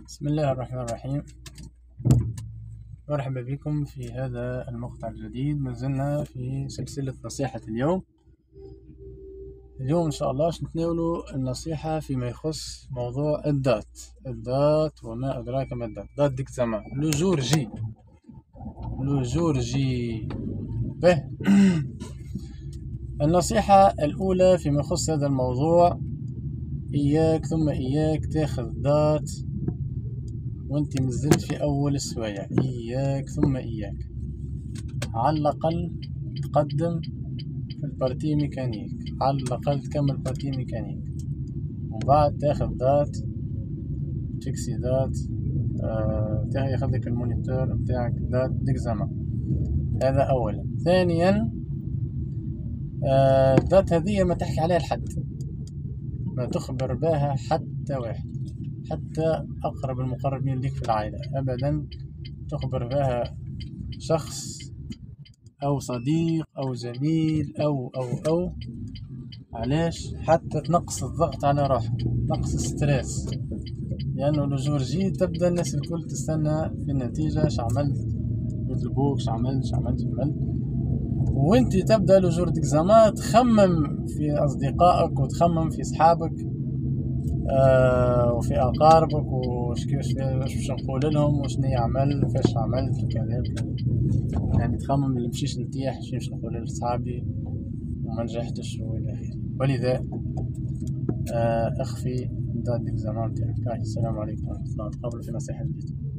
بسم الله الرحمن الرحيم. مرحبا بكم في هذا المقطع الجديد. ما زلنا في سلسلة نصيحة اليوم إن شاء الله نتناولوا النصيحة فيما يخص موضوع الدات وما أدراك ما الدات. دات ديك زمان لو جور جي به. النصيحة الأولى فيما يخص هذا الموضوع: إياك ثم إياك تاخذ دات وانت مازلت في أول السوايع. إياك ثم إياك، على الأقل تقدم في البارتي ميكانيك، على الأقل تكمل بارتي ميكانيك، ومن بعد تاخذ دات تكسي دات ياخذلك المونيتور متاعك دات ديكزامان. هذا أولا. ثانيا، دات هذه ما تحكي عليها لحد، ما تخبر بها حتى واحد، حتى أقرب المقربين لك في العائلة أبدا تخبر بها شخص أو صديق أو زميل أو علاش؟ حتى تنقص الضغط على روحك، تنقص الستريس، لأنه الجورجي تبدأ الناس الكل تستنى في النتيجة شعملت، يطلبوك شعملت وانت تبدأ لجور ديكزامان تخمم في أصدقائك وتخمم في أصحابك وفي أقاربك واش باش نقول لهم وشني عمل فاش عملت وكذا يعني تخمم اللي مشيش نتيح شنو باش نقول لصحابي وما نجحتش والى اخره. ولذا اخفي دات ديكزامان تاعك. السلام عليكم ورحمة الله، نتقابلوا في نصيحة جديدة.